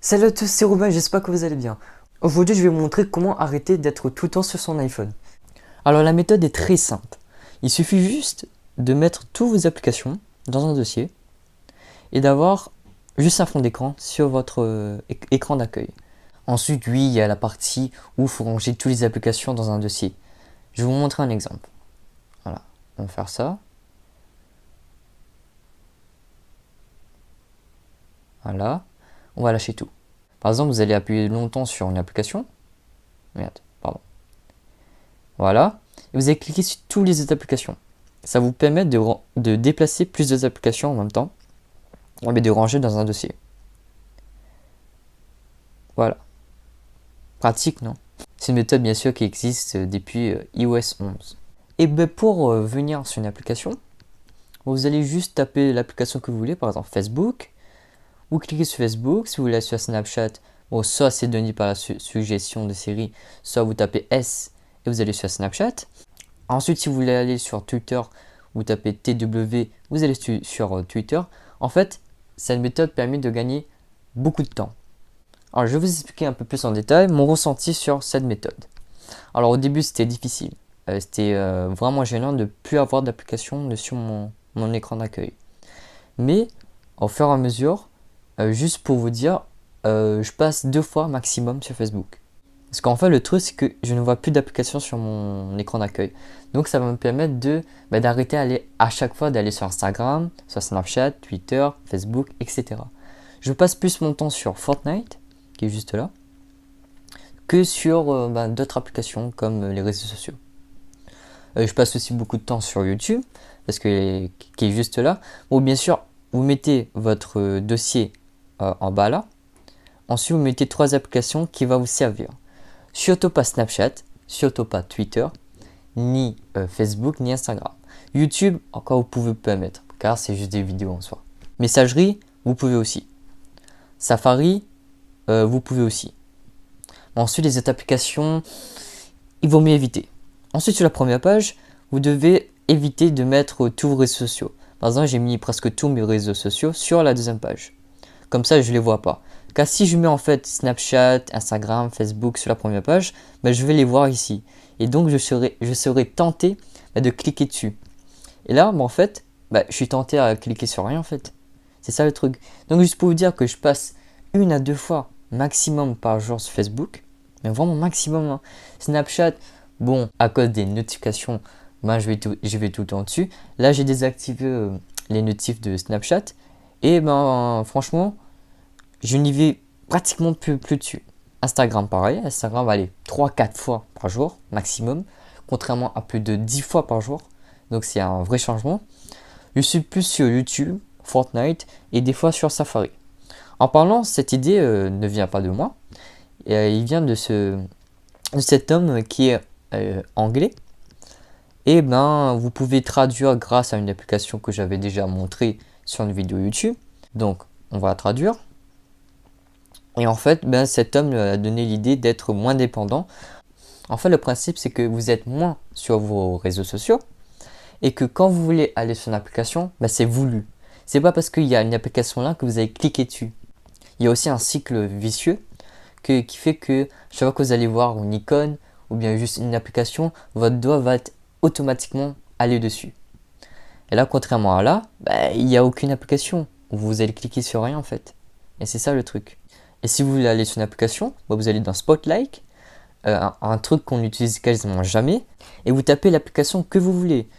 Salut à tous, c'est Robin, j'espère que vous allez bien. Aujourd'hui, je vais vous montrer comment arrêter d'être tout le temps sur son iPhone. Alors la méthode est très simple. Il suffit juste de mettre toutes vos applications dans un dossier et d'avoir juste un fond d'écran sur votre écran d'accueil. Ensuite, oui, il y a la partie où il faut ranger toutes les applications dans un dossier. Je vais vous montrer un exemple. Voilà, on va faire ça. Voilà, on va lâcher tout. Par exemple, vous allez appuyer longtemps sur une application. Merde, pardon. Voilà. Et vous allez cliquer sur toutes les applications. Ça vous permet de déplacer plusieurs applications en même temps. Mais de ranger dans un dossier. Voilà. Pratique, non? C'est une méthode bien sûr qui existe depuis iOS 11. Et ben, pour venir sur une application, vous allez juste taper l'application que vous voulez, par exemple Facebook. Vous cliquez sur Facebook. Si vous voulez aller sur Snapchat, bon, soit c'est donné par la suggestion de série, soit vous tapez S et vous allez sur Snapchat. Ensuite, si vous voulez aller sur Twitter, vous tapez TW, vous allez sur Twitter. En fait, cette méthode permet de gagner beaucoup de temps. Alors, je vais vous expliquer un peu plus en détail mon ressenti sur cette méthode. Alors, au début, c'était difficile. C'était vraiment gênant de ne plus avoir d'application sur mon écran d'accueil. Mais, au fur et à mesure, juste pour vous dire, je passe 2 fois maximum sur Facebook. Parce qu'en fait, le truc, c'est que je ne vois plus d'application sur mon écran d'accueil. Donc, ça va me permettre d'arrêter à chaque fois d'aller sur Instagram, sur Snapchat, Twitter, Facebook, etc. Je passe plus mon temps sur Fortnite, qui est juste là, que sur d'autres applications comme les réseaux sociaux. Je passe aussi beaucoup de temps sur YouTube, qui est juste là. Bon, bien sûr, vous mettez votre dossier en bas là. Ensuite, vous mettez 3 applications qui vont vous servir. Surtout pas Snapchat, surtout pas Twitter, ni Facebook, ni Instagram. YouTube, encore vous pouvez pas mettre, car c'est juste des vidéos en soi. Messagerie, vous pouvez aussi. Safari, vous pouvez aussi. Ensuite, les autres applications, il vaut mieux éviter. Ensuite, sur la première page, vous devez éviter de mettre tous vos réseaux sociaux. Par exemple, j'ai mis presque tous mes réseaux sociaux sur la deuxième page. Comme ça, je ne les vois pas. Car si je mets en fait Snapchat, Instagram, Facebook sur la première page, je vais les voir ici. Et donc, je serai tenté de cliquer dessus. Et là, en fait, je suis tenté à cliquer sur rien en fait. C'est ça le truc. Donc, juste pour vous dire que je passe 1 à 2 fois maximum par jour sur Facebook. Mais vraiment maximum. Hein. Snapchat, bon, à cause des notifications, je vais tout le temps dessus. Là, j'ai désactivé les notifs de Snapchat. Et franchement, je n'y vais pratiquement plus dessus. Instagram, pareil. Instagram, allez, 3-4 fois par jour maximum, contrairement à plus de 10 fois par jour. Donc, c'est un vrai changement. Je suis plus sur YouTube, Fortnite et des fois sur Safari. En parlant, cette idée ne vient pas de moi. Il vient de cet homme qui est anglais. Et vous pouvez traduire grâce à une application que j'avais déjà montrée sur une vidéo YouTube. Donc, on va la traduire. Et en fait, cet homme a donné l'idée d'être moins dépendant. En fait, le principe, c'est que vous êtes moins sur vos réseaux sociaux et que quand vous voulez aller sur une application, c'est voulu. C'est pas parce qu'il y a une application là que vous allez cliquer dessus. Il y a aussi un cycle vicieux qui fait que chaque fois que vous allez voir une icône ou bien juste une application, votre doigt va automatiquement aller dessus. Et là, contrairement à là, il n'y a aucune application où vous allez cliquer sur rien en fait. Et c'est ça le truc. Et si vous voulez aller sur une application, vous allez dans Spotlight, un truc qu'on n'utilise quasiment jamais, et vous tapez l'application que vous voulez.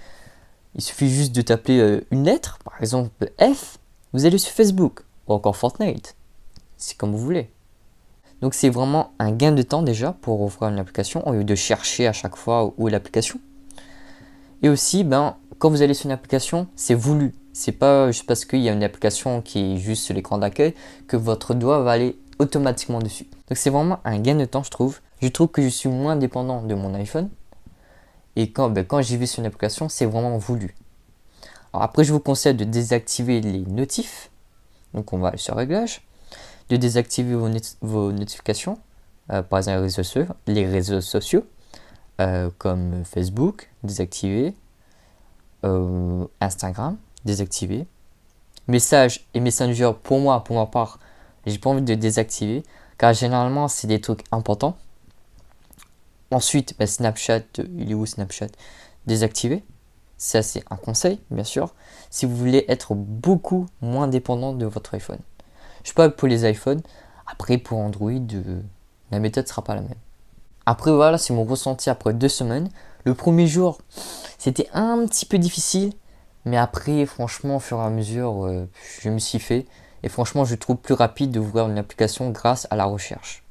Il suffit juste de taper une lettre, par exemple F, vous allez sur Facebook, ou encore Fortnite. C'est comme vous voulez. Donc c'est vraiment un gain de temps déjà pour ouvrir une application, au lieu de chercher à chaque fois où est l'application. Et aussi, quand vous allez sur une application, c'est voulu. C'est pas juste parce qu'il y a une application qui est juste sur l'écran d'accueil que votre doigt va aller automatiquement dessus. Donc c'est vraiment un gain de temps, je trouve. Je trouve que je suis moins dépendant de mon iPhone. Et quand j'y vais sur une application, c'est vraiment voulu. Alors après, je vous conseille de désactiver les notifs. Donc on va aller sur Réglages. De désactiver vos notifications. Par exemple, les réseaux sociaux. Comme Facebook, désactiver. Instagram, désactiver. Messages et Messenger, pour ma part, J'ai pas envie de désactiver car généralement c'est des trucs importants. Ensuite, Snapchat, il est où Snapchat? Désactiver. Ça, c'est un conseil, bien sûr, si vous voulez être beaucoup moins dépendant de votre iPhone. Je sais pas pour les iPhones. Après, pour Android, la méthode sera pas la même. Après, voilà, c'est mon ressenti après 2 semaines. Le premier jour, c'était un petit peu difficile. Mais après, franchement, au fur et à mesure, je me suis fait. Et franchement, je trouve plus rapide d'ouvrir une application grâce à la recherche,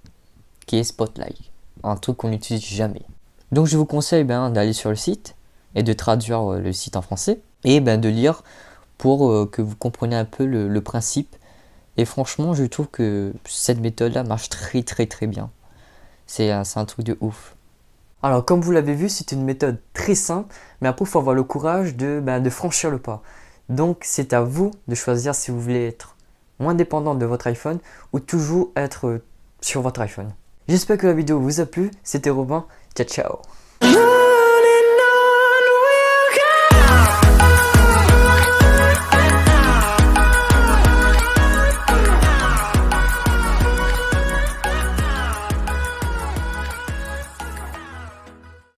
qui est Spotlight. Un truc qu'on n'utilise jamais. Donc, je vous conseille d'aller sur le site et de traduire le site en français. Et de lire pour que vous compreniez un peu le principe. Et franchement, je trouve que cette méthode-là marche très très très bien. C'est un truc de ouf. Alors, comme vous l'avez vu, c'est une méthode très simple, mais après, il faut avoir le courage de franchir le pas. Donc, c'est à vous de choisir si vous voulez être moins dépendant de votre iPhone ou toujours être sur votre iPhone. J'espère que la vidéo vous a plu. C'était Robin. Ciao, ciao.